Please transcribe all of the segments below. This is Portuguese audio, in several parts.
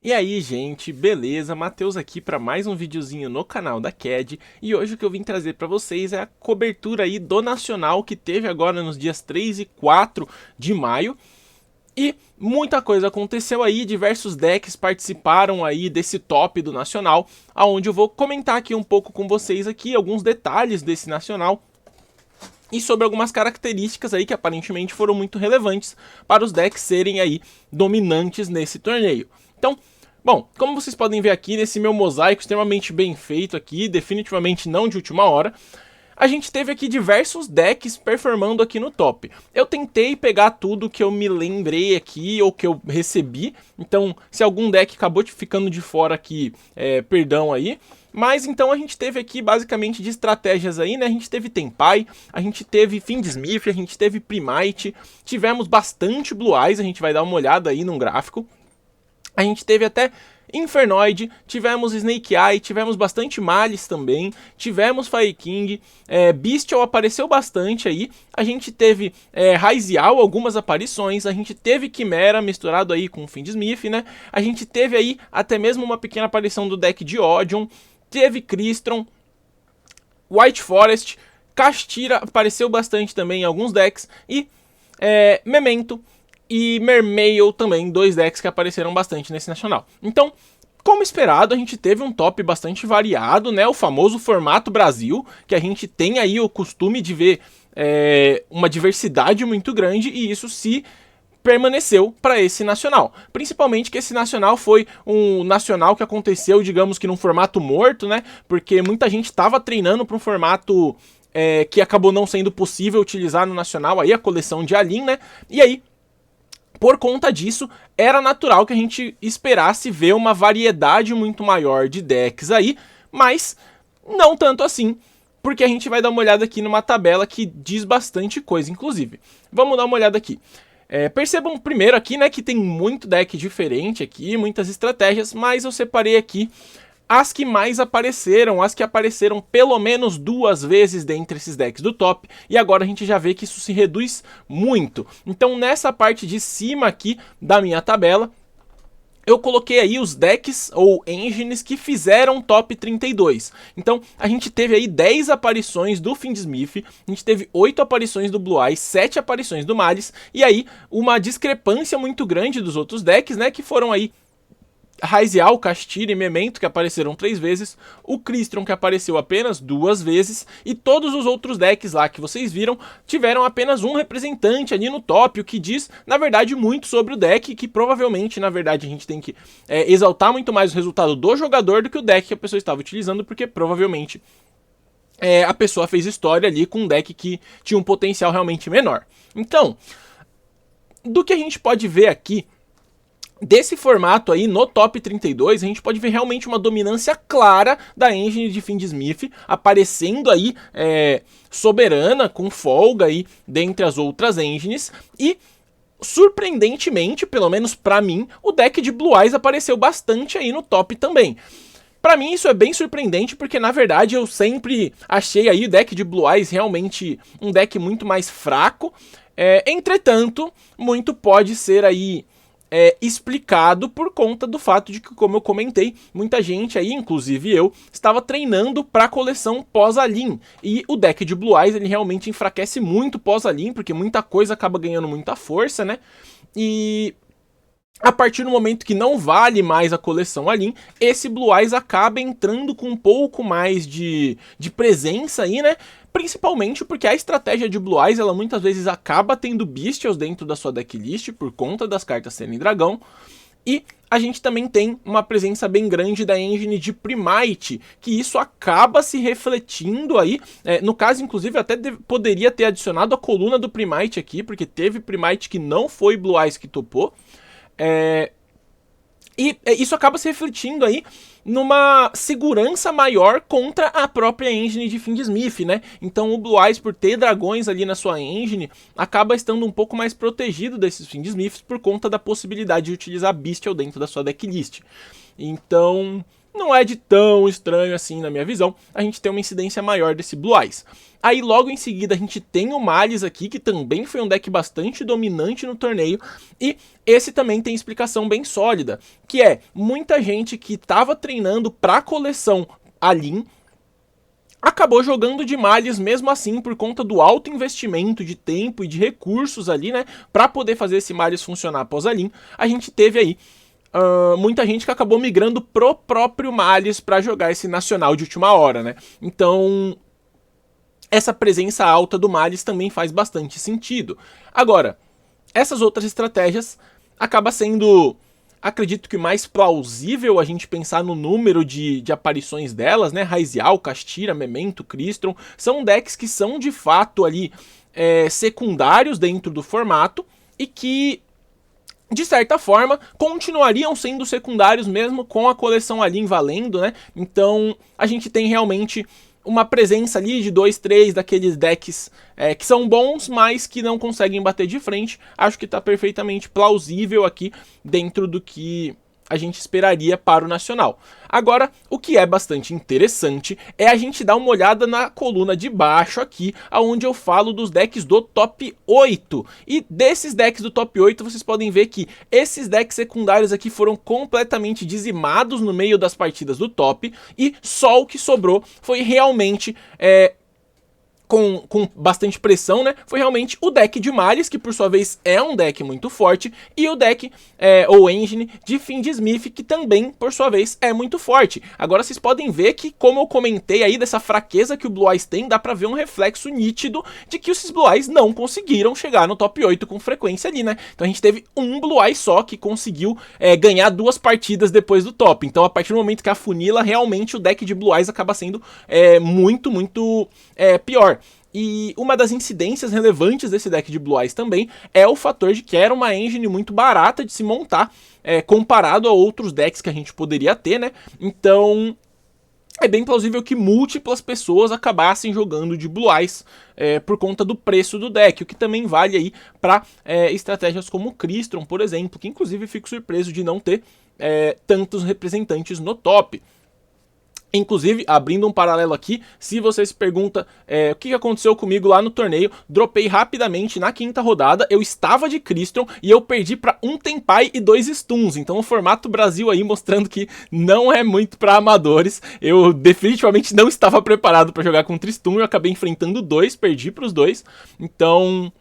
E aí, gente, beleza? Matheus aqui para mais um videozinho no canal da CAD, e hoje o que eu vim trazer para vocês é a cobertura aí do Nacional que teve agora nos dias 3 e 4 de maio. E muita coisa aconteceu aí, diversos decks participaram aí desse top do Nacional, aonde eu vou comentar aqui um pouco com vocês aqui alguns detalhes desse Nacional e sobre algumas características aí que aparentemente foram muito relevantes para os decks serem aí dominantes nesse torneio. Então, bom, como vocês podem ver aqui nesse meu mosaico extremamente bem feito aqui, definitivamente não de última hora, a gente teve aqui diversos decks performando aqui no top. Eu tentei pegar tudo que eu me lembrei aqui ou que eu recebi, então se algum deck acabou ficando de fora aqui, perdão aí. Mas então a gente teve aqui basicamente de estratégias aí, né? A gente teve Tenpai, a gente teve Fiendsmith, a gente teve Primite, tivemos bastante Blue Eyes, a gente vai dar uma olhada aí num gráfico. A gente teve até Infernoid, tivemos Snake Eye, tivemos bastante Malice também, tivemos Fire King, Bestial apareceu bastante aí, a gente teve Raizial, algumas aparições, a gente teve Chimera misturado aí com Fiendsmith, né? A gente teve aí até mesmo uma pequena aparição do deck de Odion, teve Crystron, White Forest, Castira apareceu bastante também em alguns decks, e Memento e Mermail também, dois decks que apareceram bastante nesse Nacional. Então, como esperado, a gente teve um top bastante variado, né? O famoso formato Brasil, que a gente tem aí o costume de ver uma diversidade muito grande, e isso se permaneceu para esse Nacional. Principalmente que esse Nacional foi um Nacional que aconteceu, digamos que num formato morto, né? Porque muita gente estava treinando para um formato que acabou não sendo possível utilizar no Nacional, aí a coleção de Alin, né? E aí, por conta disso, era natural que a gente esperasse ver uma variedade muito maior de decks aí, mas não tanto assim, porque a gente vai dar uma olhada aqui numa tabela que diz bastante coisa, inclusive. Vamos dar uma olhada aqui. Percebam primeiro aqui, né, que tem muito deck diferente aqui, muitas estratégias, mas eu separei aqui as que mais apareceram, as que apareceram pelo menos 2 vezes dentre esses decks do top, e agora a gente já vê que isso se reduz muito. Então nessa parte de cima aqui da minha tabela, eu coloquei aí os decks ou engines que fizeram top 32. Então, a gente teve aí 10 aparições do Fiendsmith, a gente teve 8 aparições do Blue Eyes, 7 aparições do Malice, e aí uma discrepância muito grande dos outros decks, né, que foram aí Raizial, Castira e Memento, que apareceram 3 vezes, o Crystron, que apareceu apenas 2 vezes, e todos os outros decks lá que vocês viram tiveram apenas um representante ali no top, o que diz, na verdade, muito sobre o deck, que provavelmente, na verdade, a gente tem que exaltar muito mais o resultado do jogador do que o deck que a pessoa estava utilizando, porque provavelmente a pessoa fez história ali com um deck que tinha um potencial realmente menor. Então, do que a gente pode ver aqui desse formato aí, no top 32, a gente pode ver realmente uma dominância clara da engine de Fiendsmith, aparecendo aí soberana, com folga aí, dentre as outras engines, e surpreendentemente, pelo menos pra mim, o deck de Blue Eyes apareceu bastante aí no top também. Pra mim isso é bem surpreendente, porque na verdade eu sempre achei aí o deck de Blue Eyes realmente um deck muito mais fraco, entretanto, muito pode ser aí explicado por conta do fato de que, como eu comentei, muita gente aí, inclusive eu, estava treinando para a coleção pós-Alin, e o deck de Blue Eyes ele realmente enfraquece muito pós-Alin, porque muita coisa acaba ganhando muita força, né? E a partir do momento que não vale mais a coleção Alin, esse Blue Eyes acaba entrando com um pouco mais de presença aí, né? Principalmente porque a estratégia de Blue Eyes, ela muitas vezes acaba tendo Bestials dentro da sua decklist, por conta das cartas serem dragão. E a gente também tem uma presença bem grande da engine de Primite, que isso acaba se refletindo aí. No caso, inclusive, até poderia ter adicionado a coluna do Primite aqui, porque teve Primite que não foi Blue Eyes que topou. E isso acaba se refletindo aí numa segurança maior contra a própria engine de Fiendsmith, né? Então o Blue Eyes, por ter dragões ali na sua engine, acaba estando um pouco mais protegido desses Fiendsmiths por conta da possibilidade de utilizar Bestial dentro da sua decklist. Então, não é de tão estranho assim na minha visão, a gente tem uma incidência maior desse Blue Eyes. Aí logo em seguida a gente tem o Malice aqui, que também foi um deck bastante dominante no torneio, e esse também tem explicação bem sólida, que é muita gente que estava treinando para coleção Alin, acabou jogando de Malice mesmo assim por conta do alto investimento de tempo e de recursos ali, né, para poder fazer esse Malice funcionar após Alin. A gente teve aí muita gente que acabou migrando pro próprio Malice para jogar esse nacional de última hora, né? Então, essa presença alta do Malice também faz bastante sentido. Agora, essas outras estratégias acaba sendo, acredito que mais plausível a gente pensar no número de aparições delas, né? Raizial, Kashtira, Memento, Crystron, são decks que são de fato ali secundários dentro do formato e que, de certa forma, continuariam sendo secundários mesmo com a coleção Alin valendo, né? Então, a gente tem realmente uma presença ali de 2, 3 daqueles decks que são bons, mas que não conseguem bater de frente. Acho que está perfeitamente plausível aqui dentro do que a gente esperaria para o Nacional. Agora, o que é bastante interessante é a gente dar uma olhada na coluna de baixo aqui, onde eu falo dos decks do top 8. E desses decks do top 8, vocês podem ver que esses decks secundários aqui foram completamente dizimados no meio das partidas do top, e só o que sobrou foi realmente com bastante pressão, né? Foi realmente o deck de Malice, que por sua vez é um deck muito forte, e o deck, ou engine, de Fiendsmith, que também, por sua vez, é muito forte. Agora vocês podem ver que, como eu comentei aí, dessa fraqueza que o Blue Eyes tem, dá pra ver um reflexo nítido de que esses Blue Eyes não conseguiram chegar no top 8 com frequência ali, né? Então a gente teve um Blue Eyes só que conseguiu ganhar 2 partidas depois do top. Então a partir do momento que afunila, realmente o deck de Blue Eyes acaba sendo muito pior. E uma das incidências relevantes desse deck de Blue Eyes também é o fator de que era uma engine muito barata de se montar, comparado a outros decks que a gente poderia ter, né? Então, é bem plausível que múltiplas pessoas acabassem jogando de Blue Eyes por conta do preço do deck, o que também vale aí para estratégias como o Crystron, por exemplo, que inclusive fico surpreso de não ter tantos representantes no top. Inclusive, abrindo um paralelo aqui, se você se pergunta o que aconteceu comigo lá no torneio, dropei rapidamente na 5ª rodada, eu estava de Crystron e eu perdi para 1 Tenpai e 2 Stuns, então o formato Brasil aí mostrando que não é muito para amadores. Eu definitivamente não estava preparado para jogar contra Stun, eu acabei enfrentando 2, perdi para os 2, então...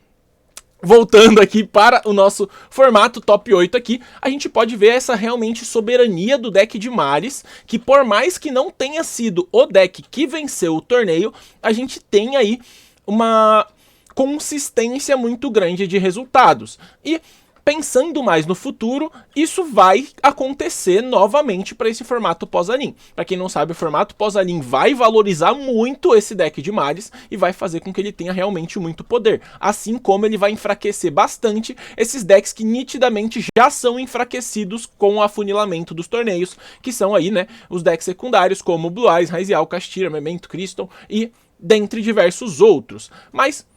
Voltando aqui para o nosso formato top 8 aqui, a gente pode ver essa realmente soberania do deck de Malice, que por mais que não tenha sido o deck que venceu o torneio, a gente tem aí uma consistência muito grande de resultados. E pensando mais no futuro, isso vai acontecer novamente para esse formato pós-Alin. Para quem não sabe, o formato pós-Alin vai valorizar muito esse deck de Malice e vai fazer com que ele tenha realmente muito poder. Assim como ele vai enfraquecer bastante esses decks que nitidamente já são enfraquecidos com o afunilamento dos torneios, que são aí, né, os decks secundários como Blue Eyes, Raizial, Kashtira, Memento, Crystron e dentre diversos outros. Mas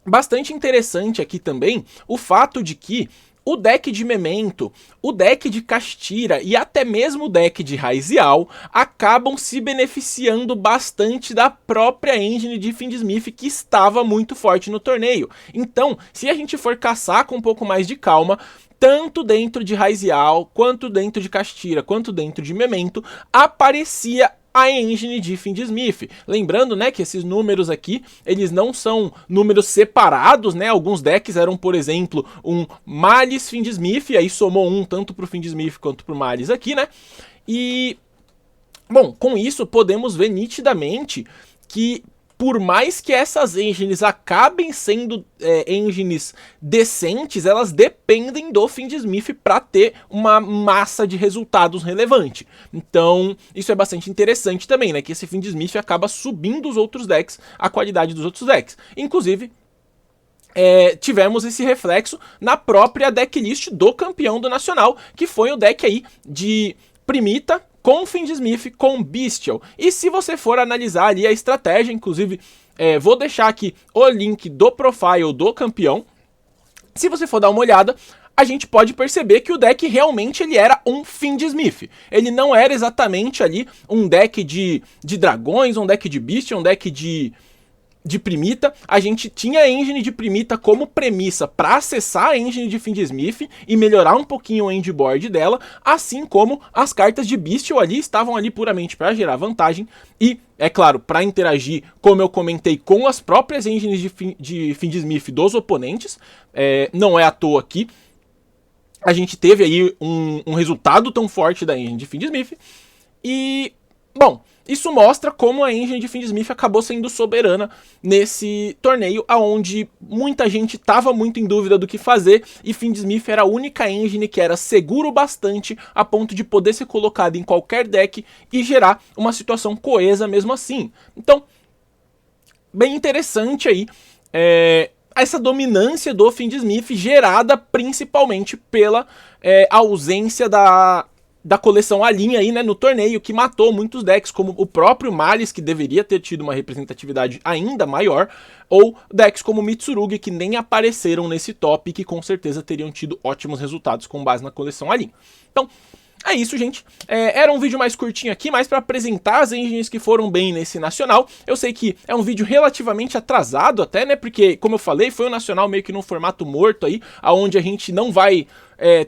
bastante interessante aqui também o fato de que o deck de Memento, o deck de Kashtira e até mesmo o deck de Raizial acabam se beneficiando bastante da própria engine de Fiendsmith, que estava muito forte no torneio. Então, se a gente for caçar com um pouco mais de calma, tanto dentro de Raizial, quanto dentro de Kashtira, quanto dentro de Memento, aparecia a engine de Fiendsmith. Lembrando, né, que esses números aqui, eles não são números separados, né? Alguns decks eram, por exemplo, um Malice Fiendsmith, aí somou um tanto pro Fiendsmith quanto pro Malice aqui, né? E, bom, com isso podemos ver nitidamente que por mais que essas engines acabem sendo engines decentes, elas dependem do Fiendsmith para ter uma massa de resultados relevante. Então, isso é bastante interessante também, né? Que esse Fiendsmith acaba subindo os outros decks, a qualidade dos outros decks. Inclusive, tivemos esse reflexo na própria decklist do campeão do Nacional, que foi o deck aí de Primita, com Fiendsmith, com Bestial. E se você for analisar ali a estratégia, inclusive, vou deixar aqui o link do profile do campeão. Se você for dar uma olhada, a gente pode perceber que o deck realmente ele era um Fiendsmith. Ele não era exatamente ali um deck de dragões, um deck de beast, um deck de Primita. A gente tinha a engine de Primita como premissa para acessar a engine de Fiendsmith e melhorar um pouquinho o endboard dela, assim como as cartas de Bestial ali estavam ali puramente para gerar vantagem e, é claro, para interagir, como eu comentei, com as próprias engines de Fiendsmith dos oponentes. Não é à toa que a gente teve aí um resultado tão forte da engine de Fiendsmith. E, bom, isso mostra como a engine de Fiendsmith acabou sendo soberana nesse torneio, onde muita gente estava muito em dúvida do que fazer, e Fiendsmith era a única engine que era seguro bastante a ponto de poder ser colocada em qualquer deck e gerar uma situação coesa mesmo assim. Então, bem interessante aí essa dominância do Fiendsmith, gerada principalmente pela ausência da coleção Alin aí, né, no torneio, que matou muitos decks, como o próprio Malice, que deveria ter tido uma representatividade ainda maior, ou decks como Mitsurugi, que nem apareceram nesse top, que com certeza teriam tido ótimos resultados com base na coleção Alin. Então, é isso, gente. Era um vídeo mais curtinho aqui, mais para apresentar as engines que foram bem nesse Nacional. Eu sei que é um vídeo relativamente atrasado até, né? Porque, como eu falei, foi um Nacional meio que num formato morto aí, onde a gente não vai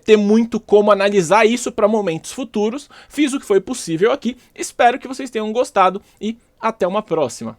ter muito como analisar isso para momentos futuros. Fiz o que foi possível aqui. Espero que vocês tenham gostado e até uma próxima.